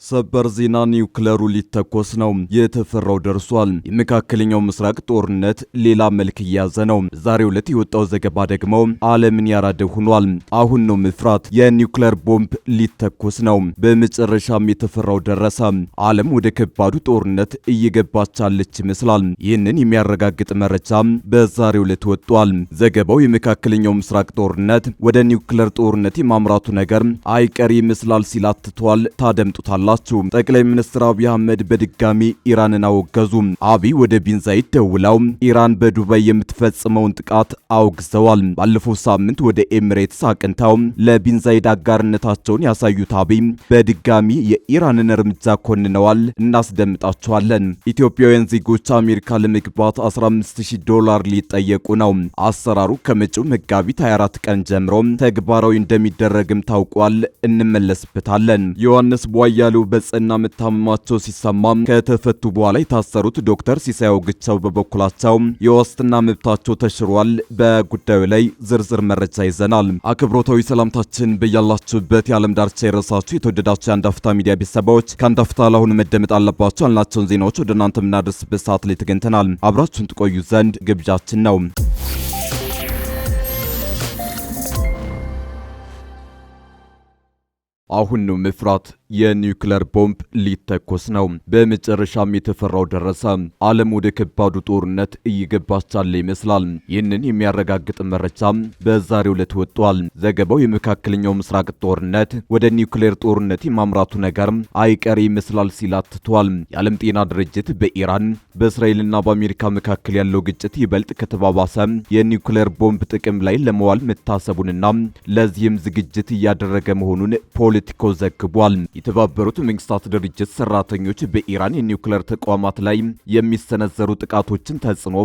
ሰበር ዜና ኒውክለሩ ሊተኮስ ነው። የተፈራው ደርሷል። የመካከለኛው ምስራቅ ጦርነት ሌላ መልክ እየያዘ ነው። ዛሬው ዕለት የወጣው ዘገባ ደግሞ ዓለምን ያራደ ሆኗል። አሁን ነው መፍራት። የኒውክለር ቦምብ ሊተኮስ ነው። በመጨረሻም የተፈራው ደረሰ። ዓለም ወደ ከባዱ ጦርነት እየገባች ያለች ይመስላል። ይህንን የሚያረጋግጥ መረጃ በዛሬው ዕለት ወጥቷል። ዘገባው የመካከለኛው ምስራቅ ጦርነት ወደ ኒውክለር ጦርነት የማምራቱ ነገር አይቀር ይመስላል ሲል አትቷል። ታደምጡታል። ጠቅላይ ሚኒስትር አብይ አህመድ በድጋሚ ኢራንን አወገዙ። አብይ ወደ ቢን ዛይድ ደውለው ኢራን በዱባይ የምትፈጽመውን ጥቃት አውግዘዋል። ባለፈው ሳምንት ወደ ኤሚሬትስ አቅንተው ለቢን ዛይድ አጋርነታቸውን ያሳዩት አብይ በድጋሚ የኢራንን እርምጃ ኮንነዋል። እናስደምጣቸዋለን። ኢትዮጵያውያን ዜጎች አሜሪካ ለመግባት $15,000 ሊጠየቁ ነው። አሰራሩ ከመጪው መጋቢት 24 ቀን ጀምሮ ተግባራዊ እንደሚደረግም ታውቋል። እንመለስበታለን። ዮሐንስ ቧያሉ በጽና መታመማቸው ሲሰማ ከተፈቱ በኋላ የታሰሩት ዶክተር ሲሳይ አውግቸው በበኩላቸው የዋስትና መብታቸው ተሽሯል። በጉዳዩ ላይ ዝርዝር መረጃ ይዘናል። አክብሮታዊ ሰላምታችን በያላችሁበት የዓለም ዳርቻ የረሳችሁ የተወደዳችሁ የአንድ አፍታ ሚዲያ ቤተሰቦች ከአንድ አፍታ ለአሁኑ መደመጥ አለባቸው ያልናቸውን ዜናዎች ወደ እናንተ የምናደርስበት ሰዓት ላይ ተገኝተናል። አብራችሁን ትቆዩ ዘንድ ግብዣችን ነው። አሁን ነው መፍራት። የኒውክለር ቦምብ ሊተኮስ ነው። በመጨረሻም የተፈራው ደረሰ። ዓለም ወደ ከባዱ ጦርነት እየገባች ያለ ይመስላል። ይህንን የሚያረጋግጥ መረጃ በዛሬው ዕለት ወጥቷል። ዘገባው የመካከለኛው ምስራቅ ጦርነት ወደ ኒውክሌር ጦርነት የማምራቱ ነገር አይቀሬ ይመስላል ሲል አትቷል። የዓለም ጤና ድርጅት በኢራን በእስራኤልና በአሜሪካ መካከል ያለው ግጭት ይበልጥ ከተባባሰ የኒውክሌር ቦምብ ጥቅም ላይ ለመዋል መታሰቡንና ለዚህም ዝግጅት እያደረገ መሆኑን ፖለቲኮ ዘግቧል። የተባበሩት መንግስታት ድርጅት ሰራተኞች በኢራን የኒውክሌር ተቋማት ላይ የሚሰነዘሩ ጥቃቶችን ተጽዕኖ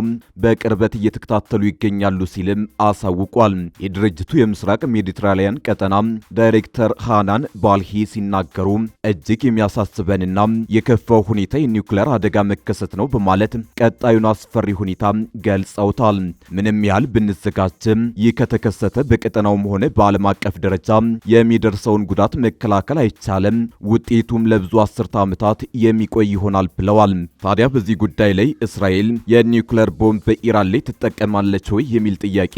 በቅርበት እየተከታተሉ ይገኛሉ ሲልም አሳውቋል። የድርጅቱ የምስራቅ ሜዲትራኒያን ቀጠና ዳይሬክተር ሃናን ባልሂ ሲናገሩ እጅግ የሚያሳስበንና የከፋው ሁኔታ የኒውክሌር አደጋ መከሰት ነው በማለት ቀጣዩን አስፈሪ ሁኔታ ገልጸውታል። ምንም ያህል ብንዘጋጅም ይህ ከተከሰተ በቀጠናውም ሆነ በዓለም አቀፍ ደረጃ የሚደርሰውን ጉዳት መከላከል አይቻልም። ውጤቱም ለብዙ አስርተ ዓመታት የሚቆይ ይሆናል ብለዋል። ታዲያ በዚህ ጉዳይ ላይ እስራኤል የኒውክሌር ቦምብ በኢራን ላይ ትጠቀማለች ወይ የሚል ጥያቄ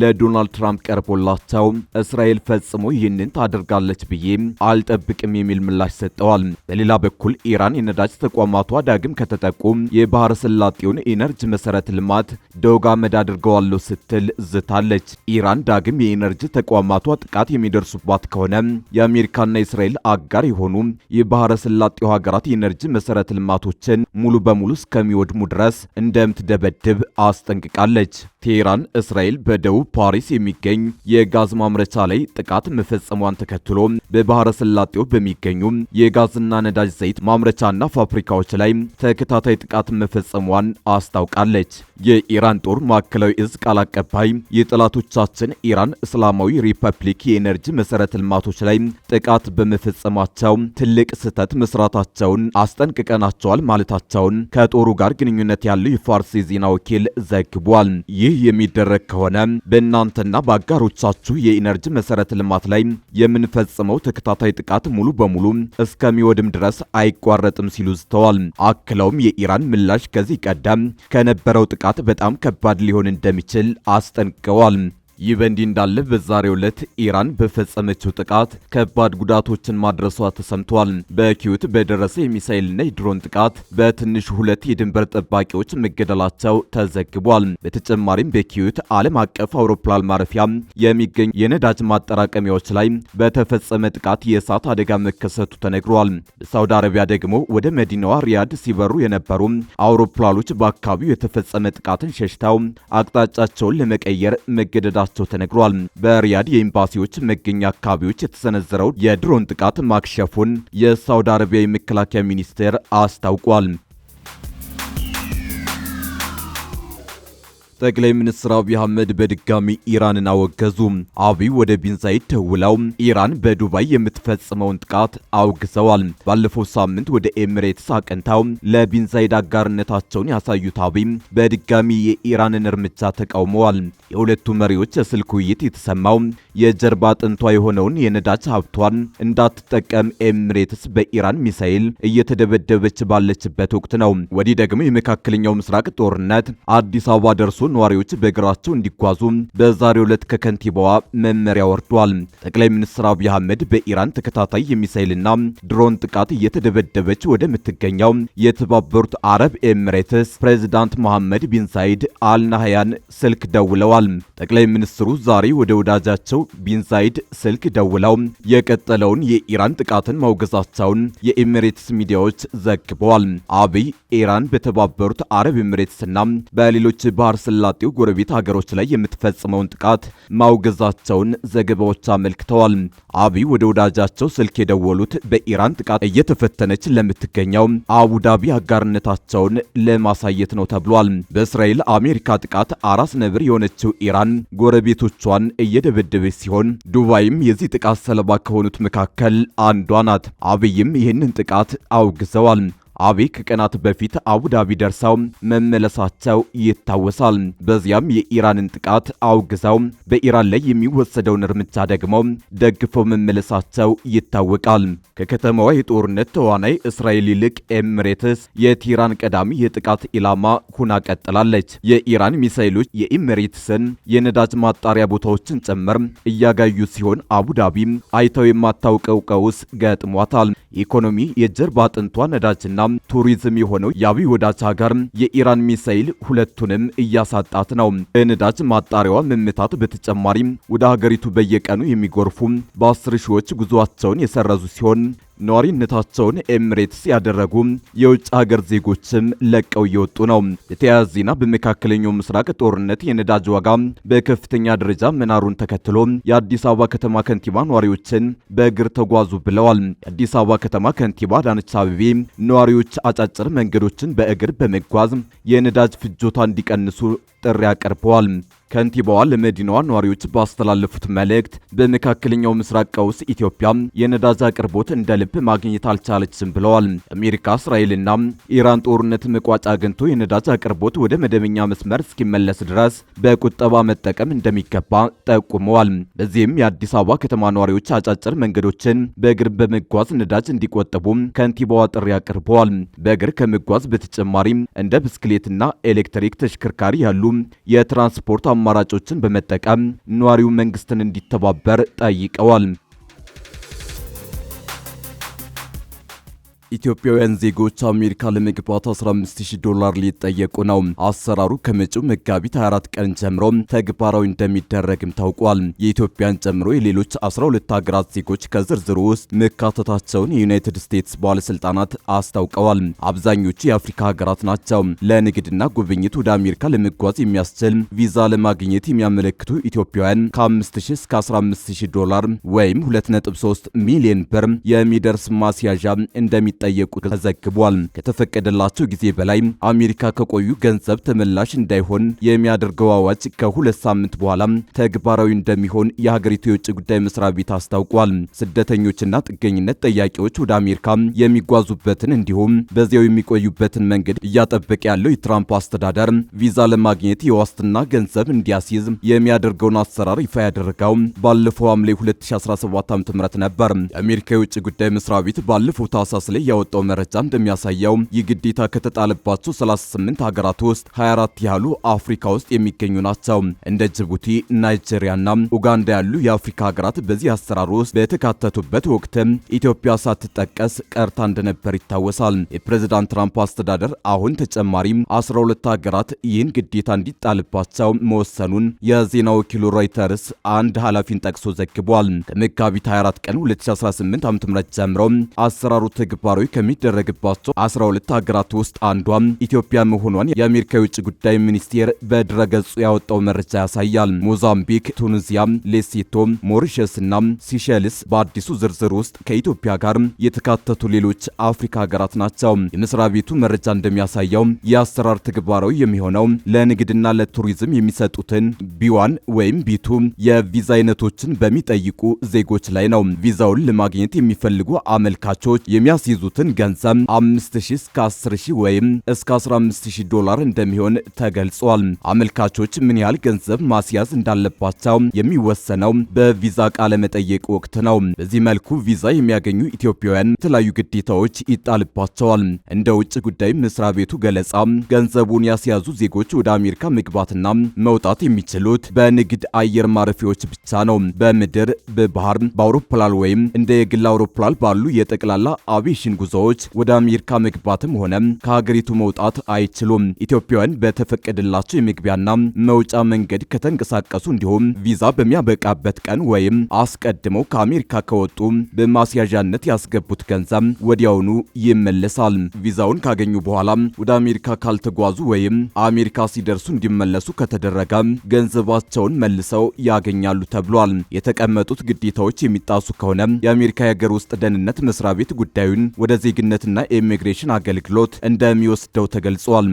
ለዶናልድ ትራምፕ ቀርቦላቸው እስራኤል ፈጽሞ ይህንን ታደርጋለች ብዬ አልጠብቅም የሚል ምላሽ ሰጠዋል። በሌላ በኩል ኢራን የነዳጅ ተቋማቷ ዳግም ከተጠቁ የባህረ ሰላጤውን ኢነርጂ መሰረተ ልማት ዶግ አመድ አድርገዋለሁ ስትል ዝታለች። ኢራን ዳግም የኢነርጂ ተቋማቷ ጥቃት የሚደርሱባት ከሆነ የአሜሪካና የእስራኤል አጋር የሆኑ የባህረ ሰላጤው ሀገራት የኤነርጂ መሰረተ ልማቶችን ሙሉ በሙሉ እስከሚወድሙ ድረስ እንደምትደበድብ አስጠንቅቃለች። ቴህራን እስራኤል በደቡብ ፓሪስ የሚገኝ የጋዝ ማምረቻ ላይ ጥቃት መፈጸሟን ተከትሎ በባህረ ሰላጤው በሚገኙ የጋዝና ነዳጅ ዘይት ማምረቻና ፋብሪካዎች ላይ ተከታታይ ጥቃት መፈጸሟን አስታውቃለች። የኢራን ጦር ማዕከላዊ እዝ ቃል አቀባይ የጠላቶቻችን ኢራን እስላማዊ ሪፐብሊክ የኤነርጂ መሰረተ ልማቶች ላይ ጥቃት በመፈጸማቸው ትልቅ ስህተት መስራታቸውን አስጠንቅቀናቸዋል ማለታቸውን ከጦሩ ጋር ግንኙነት ያለው የፋርስ የዜና ወኪል ዘግቧል። ይህ የሚደረግ ከሆነ በእናንተና በአጋሮቻችሁ የኢነርጂ መሰረተ ልማት ላይ የምንፈጽመው ተከታታይ ጥቃት ሙሉ በሙሉ እስከሚወድም ድረስ አይቋረጥም ሲሉ ዝተዋል። አክለውም የኢራን ምላሽ ከዚህ ቀደም ከነበረው ጥቃት በጣም ከባድ ሊሆን እንደሚችል አስጠንቅቀዋል። ይህ በእንዲህ እንዳለ በዛሬው ዕለት ኢራን በፈጸመችው ጥቃት ከባድ ጉዳቶችን ማድረሷ ተሰምቷል። በኪዩት በደረሰ የሚሳኤልና የድሮን ጥቃት በትንሹ 2 የድንበር ጠባቂዎች መገደላቸው ተዘግቧል። በተጨማሪም በኪዩት ዓለም አቀፍ አውሮፕላን ማረፊያ የሚገኙ የነዳጅ ማጠራቀሚያዎች ላይ በተፈጸመ ጥቃት የእሳት አደጋ መከሰቱ ተነግሯል። በሳውዲ አረቢያ ደግሞ ወደ መዲናዋ ሪያድ ሲበሩ የነበሩ አውሮፕላኖች በአካባቢው የተፈጸመ ጥቃትን ሸሽተው አቅጣጫቸውን ለመቀየር መገደዳቸው ተነግሯል። በሪያድ የኤምባሲዎች መገኛ አካባቢዎች የተሰነዘረው የድሮን ጥቃት ማክሸፉን የሳውዲ አረቢያ የመከላከያ ሚኒስቴር አስታውቋል። ጠቅላይ ሚኒስትር አብይ አህመድ በድጋሚ ኢራንን አወገዙ። አብይ ወደ ቢንዛይድ ደውለው ኢራን በዱባይ የምትፈጽመውን ጥቃት አውግዘዋል። ባለፈው ሳምንት ወደ ኤሚሬትስ አቅንተው ለቢንዛይድ አጋርነታቸውን ያሳዩት አብይ በድጋሚ የኢራንን እርምጃ ተቃውመዋል። የሁለቱ መሪዎች የስልክ ውይይት የተሰማው የጀርባ አጥንቷ የሆነውን የነዳጅ ሀብቷን እንዳትጠቀም ኤሚሬትስ በኢራን ሚሳኤል እየተደበደበች ባለችበት ወቅት ነው። ወዲህ ደግሞ የመካከለኛው ምስራቅ ጦርነት አዲስ አበባ ደርሶ ነዋሪዎች በእግራቸው እንዲጓዙ በዛሬው ዕለት ከከንቲባዋ መመሪያ ወርዷል። ጠቅላይ ሚኒስትር አብይ አህመድ በኢራን ተከታታይ የሚሳኤልና ድሮን ጥቃት እየተደበደበች ወደምትገኘው የተባበሩት አረብ ኤሚሬትስ ፕሬዝዳንት መሐመድ ቢን ዛይድ አልናህያን ስልክ ደውለዋል። ጠቅላይ ሚኒስትሩ ዛሬ ወደ ወዳጃቸው ቢን ዛይድ ስልክ ደውለው የቀጠለውን የኢራን ጥቃትን ማውገዛቸውን የኤሚሬትስ ሚዲያዎች ዘግበዋል። አብይ ኢራን በተባበሩት አረብ ኤሚሬትስና በሌሎች ባህር ሰላጤው ጎረቤት ሀገሮች ላይ የምትፈጽመውን ጥቃት ማውገዛቸውን ዘገባዎች አመልክተዋል። አብይ ወደ ወዳጃቸው ስልክ የደወሉት በኢራን ጥቃት እየተፈተነች ለምትገኘው አቡዳቢ አጋርነታቸውን ለማሳየት ነው ተብሏል። በእስራኤል አሜሪካ ጥቃት አራስ ነብር የሆነችው ኢራን ጎረቤቶቿን እየደበደበች ሲሆን ዱባይም የዚህ ጥቃት ሰለባ ከሆኑት መካከል አንዷ ናት። አብይም ይህንን ጥቃት አውግዘዋል። አብይ ከቀናት በፊት አቡዳቢ ደርሰው መመለሳቸው ይታወሳል። በዚያም የኢራንን ጥቃት አውግዘው በኢራን ላይ የሚወሰደውን እርምጃ ደግሞ ደግፈው መመለሳቸው ይታወቃል። ከከተማዋ የጦርነት ተዋናይ እስራኤል ይልቅ ኤሚሬትስ የቴህራን ቀዳሚ የጥቃት ኢላማ ሁና ቀጥላለች። የኢራን ሚሳኤሎች የኤሚሬትስን የነዳጅ ማጣሪያ ቦታዎችን ጭምር እያጋዩ ሲሆን አቡዳቢ አይተው የማታውቀው ቀውስ ገጥሟታል። ኢኮኖሚ የጀርባ አጥንቷ ነዳጅና ቱሪዝም የሆነው የአብይ ወዳጅ ሀገር የኢራን ሚሳኤል ሁለቱንም እያሳጣት ነው። በነዳጅ ማጣሪያዋ መመታት በተጨማሪም ወደ ሀገሪቱ በየቀኑ የሚጎርፉ በ10 ሺዎች ጉዞአቸውን የሰረዙ ሲሆን ነዋሪነታቸውን ኤሚሬትስ ያደረጉ የውጭ ሀገር ዜጎችም ለቀው እየወጡ ነው። የተያያዘ ዜና በመካከለኛው ምስራቅ ጦርነት የነዳጅ ዋጋ በከፍተኛ ደረጃ መናሩን ተከትሎ የአዲስ አበባ ከተማ ከንቲባ ነዋሪዎችን በእግር ተጓዙ ብለዋል። የአዲስ አበባ ከተማ ከንቲባ አዳነች አቤቤ ነዋሪዎች አጫጭር መንገዶችን በእግር በመጓዝ የነዳጅ ፍጆታ እንዲቀንሱ ጥሪ አቀርበዋል። ከንቲባዋ ለመዲናዋ ነዋሪዎች ባስተላለፉት መልእክት በመካከለኛው ምስራቅ ቀውስ ኢትዮጵያ የነዳጅ አቅርቦት እንደ ልብ ማግኘት አልቻለችም ብለዋል። አሜሪካ፣ እስራኤልና ኢራን ጦርነት መቋጫ አግኝቶ የነዳጅ አቅርቦት ወደ መደበኛ መስመር እስኪመለስ ድረስ በቁጠባ መጠቀም እንደሚገባ ጠቁመዋል። በዚህም የአዲስ አበባ ከተማ ነዋሪዎች አጫጭር መንገዶችን በእግር በመጓዝ ነዳጅ እንዲቆጥቡ ከንቲባዋ ጥሪ አቅርበዋል። በእግር ከመጓዝ በተጨማሪም እንደ ብስክሌትና ኤሌክትሪክ ተሽከርካሪ ያሉ የትራንስፖርት አማራጮችን በመጠቀም ነዋሪው መንግስትን እንዲተባበር ጠይቀዋል። ኢትዮጵያውያን ዜጎች አሜሪካ ለመግባት $15,000 ሊጠየቁ ነው። አሰራሩ ከመጪው መጋቢት 24 ቀን ጀምሮ ተግባራዊ እንደሚደረግም ታውቋል። የኢትዮጵያን ጨምሮ የሌሎች 12 ሀገራት ዜጎች ከዝርዝሩ ውስጥ መካተታቸውን የዩናይትድ ስቴትስ ባለስልጣናት አስታውቀዋል። አብዛኞቹ የአፍሪካ ሀገራት ናቸው። ለንግድና ጉብኝት ወደ አሜሪካ ለመጓዝ የሚያስችል ቪዛ ለማግኘት የሚያመለክቱ ኢትዮጵያውያን ከ5,000 እስከ $15,000 ወይም 2.3 ሚሊዮን ብር የሚደርስ ማስያዣ እንደሚ ጠየቁ ተዘግቧል። ከተፈቀደላቸው ጊዜ በላይ አሜሪካ ከቆዩ ገንዘብ ተመላሽ እንዳይሆን የሚያደርገው አዋጅ ከ2 ሳምንት በኋላ ተግባራዊ እንደሚሆን የሀገሪቱ የውጭ ጉዳይ መስሪያ ቤት አስታውቋል። ስደተኞችና ጥገኝነት ጠያቂዎች ወደ አሜሪካ የሚጓዙበትን እንዲሁም በዚያው የሚቆዩበትን መንገድ እያጠበቀ ያለው የትራምፕ አስተዳደር ቪዛ ለማግኘት የዋስትና ገንዘብ እንዲያስይዝ የሚያደርገውን አሰራር ይፋ ያደረገው ባለፈው ሐምሌ 2017 ዓ.ም ነበር። የአሜሪካ የውጭ ጉዳይ መስሪያ ቤት ባለፈው ታህሳስ ላይ ያወጣው መረጃ እንደሚያሳየው ይህ ግዴታ ከተጣለባቸው 38 ሀገራት ውስጥ 24 ያህሉ አፍሪካ ውስጥ የሚገኙ ናቸው። እንደ ጅቡቲ፣ ናይጄሪያና ኡጋንዳ ያሉ የአፍሪካ ሀገራት በዚህ አሰራር ውስጥ በተካተቱበት ወቅት ኢትዮጵያ ሳትጠቀስ ቀርታ እንደነበር ይታወሳል። የፕሬዝዳንት ትራምፕ አስተዳደር አሁን ተጨማሪ 12 ሀገራት ይህን ግዴታ እንዲጣልባቸው መወሰኑን የዜና ወኪሉ ሮይተርስ አንድ ኃላፊን ጠቅሶ ዘግቧል። ከመጋቢት 24 ቀን 2018 ዓ.ም ጀምሮ አሰራሩ ተግባራዊ ተግባራዊ ከሚደረግባቸው 12 ሀገራት ውስጥ አንዷ ኢትዮጵያ መሆኗን የአሜሪካ የውጭ ጉዳይ ሚኒስቴር በድረገጹ ያወጣው መረጃ ያሳያል። ሞዛምቢክ፣ ቱኒዚያ፣ ሌሴቶ፣ ሞሪሸስና ሲሸልስ በአዲሱ ዝርዝር ውስጥ ከኢትዮጵያ ጋር የተካተቱ ሌሎች አፍሪካ ሀገራት ናቸው። የመስሪያ ቤቱ መረጃ እንደሚያሳየው የአሰራር ተግባራዊ የሚሆነው ለንግድና ለቱሪዝም የሚሰጡትን ቢ1 ወይም ቢ2 የቪዛ አይነቶችን በሚጠይቁ ዜጎች ላይ ነው። ቪዛውን ለማግኘት የሚፈልጉ አመልካቾች የሚያስይዙትን ገንዘብ 5000 እስከ 10000 ወይም እስከ $15000 እንደሚሆን ተገልጿል። አመልካቾች ምን ያህል ገንዘብ ማስያዝ እንዳለባቸው የሚወሰነው በቪዛ ቃለ መጠየቅ ወቅት ነው። በዚህ መልኩ ቪዛ የሚያገኙ ኢትዮጵያውያን የተለያዩ ግዴታዎች ይጣልባቸዋል። እንደ ውጭ ጉዳይ መስሪያ ቤቱ ገለጻ ገንዘቡን ያስያዙ ዜጎች ወደ አሜሪካ መግባትና መውጣት የሚችሉት በንግድ አየር ማረፊያዎች ብቻ ነው። በምድር፣ በባህር፣ በአውሮፕላን ወይም እንደ የግል አውሮፕላን ባሉ የጠቅላላ አቪዬሽን ጉዞዎች ወደ አሜሪካ መግባትም ሆነ ከሀገሪቱ መውጣት አይችሉም። ኢትዮጵያውያን በተፈቀደላቸው የመግቢያና መውጫ መንገድ ከተንቀሳቀሱ እንዲሁም ቪዛ በሚያበቃበት ቀን ወይም አስቀድመው ከአሜሪካ ከወጡ በማስያዣነት ያስገቡት ገንዘብ ወዲያውኑ ይመለሳል። ቪዛውን ካገኙ በኋላ ወደ አሜሪካ ካልተጓዙ ወይም አሜሪካ ሲደርሱ እንዲመለሱ ከተደረገ ገንዘባቸውን መልሰው ያገኛሉ ተብሏል። የተቀመጡት ግዴታዎች የሚጣሱ ከሆነ የአሜሪካ የሀገር ውስጥ ደህንነት መስሪያ ቤት ጉዳዩን ወደ ዜግነትና ኢሚግሬሽን አገልግሎት እንደሚወስደው ተገልጿል።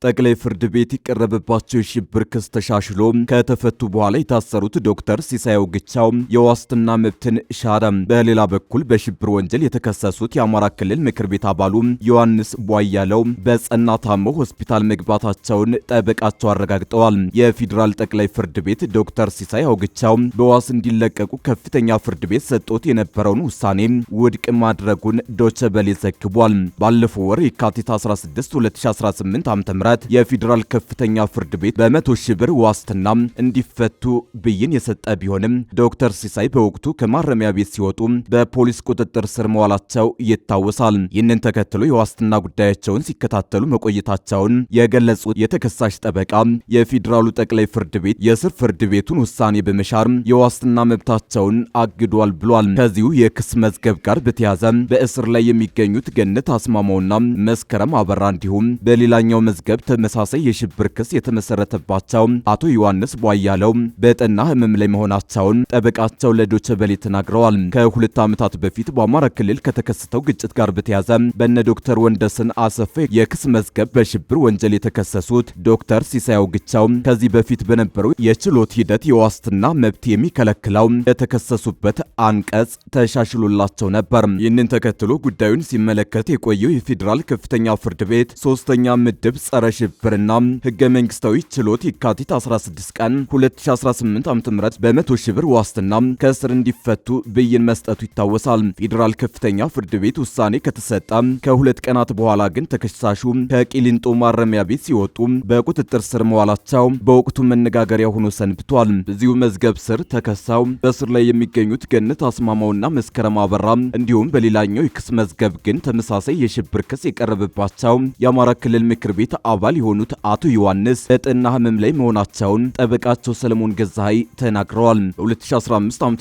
ጠቅላይ ፍርድ ቤት የቀረበባቸው የሽብር ክስ ተሻሽሎ ከተፈቱ በኋላ የታሰሩት ዶክተር ሲሳይ አውግቸው የዋስትና መብትን ሻረ። በሌላ በኩል በሽብር ወንጀል የተከሰሱት የአማራ ክልል ምክር ቤት አባሉ ዮሐንስ ቧያለው በጸና ታመው ሆስፒታል መግባታቸውን ጠበቃቸው አረጋግጠዋል። የፌዴራል ጠቅላይ ፍርድ ቤት ዶክተር ሲሳይ አውግቸው በዋስ እንዲለቀቁ ከፍተኛ ፍርድ ቤት ሰጥቶት የነበረውን ውሳኔ ውድቅ ማድረጉን ዶቼ ቬለ ዘግቧል። ባለፈው ወር የካቲት 16 2018 ዓ.ም የፌዴራል ከፍተኛ ፍርድ ቤት በ100 ሺህ ብር ዋስትና እንዲፈቱ ብይን የሰጠ ቢሆንም ዶክተር ሲሳይ በወቅቱ ከማረሚያ ቤት ሲወጡ በፖሊስ ቁጥጥር ስር መዋላቸው ይታወሳል። ይህንን ተከትሎ የዋስትና ጉዳያቸውን ሲከታተሉ መቆየታቸውን የገለጹት የተከሳሽ ጠበቃ የፌዴራሉ ጠቅላይ ፍርድ ቤት የስር ፍርድ ቤቱን ውሳኔ በመሻር የዋስትና መብታቸውን አግዷል ብሏል። ከዚሁ የክስ መዝገብ ጋር በተያያዘ በእስር ላይ የሚገኙት ገነት አስማማውና መስከረም አበራ እንዲሁም በሌላኛው መዝገብ ተመሳሳይ የሽብር ክስ የተመሰረተባቸው አቶ ዮሐንስ ቧያለው በጠና ህመም ላይ መሆናቸውን ጠበቃቸው ለዶቼ ቬለ ተናግረዋል። ከ2 ዓመታት በፊት በአማራ ክልል ከተከሰተው ግጭት ጋር በተያያዘ በነ ዶክተር ወንደሰን አሰፋ የክስ መዝገብ በሽብር ወንጀል የተከሰሱት ዶክተር ሲሳይ አውግቸው ከዚህ በፊት በነበረው የችሎት ሂደት የዋስትና መብት የሚከለክለው የተከሰሱበት አንቀጽ ተሻሽሎላቸው ነበር። ይህንን ተከትሎ ጉዳዩን ሲመለከት የቆየው የፌዴራል ከፍተኛ ፍርድ ቤት 3ኛ ምድብ ጸረ ሽብርና ህገ መንግስታዊ ችሎት የካቲት 16 ቀን 2018 ዓ.ም በ100 ሺህ ብር ዋስትና ከእስር እንዲፈቱ ብይን መስጠቱ ይታወሳል። ፌዴራል ከፍተኛ ፍርድ ቤት ውሳኔ ከተሰጠ ከ2 ቀናት በኋላ ግን ተከሳሹ ከቂሊንጦ ማረሚያ ቤት ሲወጡ በቁጥጥር ስር መዋላቸው በወቅቱ መነጋገሪያ ሆኖ ሰንብቷል። በዚሁ መዝገብ ስር ተከሳው በእስር ላይ የሚገኙት ገነት አስማማውና መስከረም አበራ እንዲሁም በሌላኛው የክስ መዝገብ ግን ተመሳሳይ የሽብር ክስ የቀረበባቸው የአማራ ክልል ምክር ቤት አባል የሆኑት አቶ ዮሐንስ በጠና ህመም ላይ መሆናቸውን ጠበቃቸው ሰለሞን ገዛሃይ ተናግረዋል። በ2015 ዓ.ም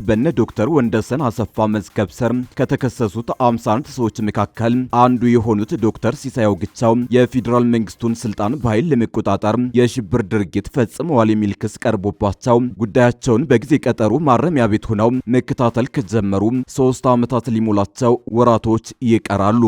በነ ዶክተር ወንደሰን አሰፋ መዝገብ ስር ከተከሰሱት 51 ሰዎች መካከል አንዱ የሆኑት ዶክተር ሲሳይ አውግቸው የፌዴራል መንግስቱን ስልጣን በኃይል ለመቆጣጠር የሽብር ድርጊት ፈጽመዋል የሚል ክስ ቀርቦባቸው ጉዳያቸውን በጊዜ ቀጠሮ ማረሚያ ቤት ሆነው መከታተል ከጀመሩ 3 ዓመታት ሊሞላቸው ወራቶች ይቀራሉ።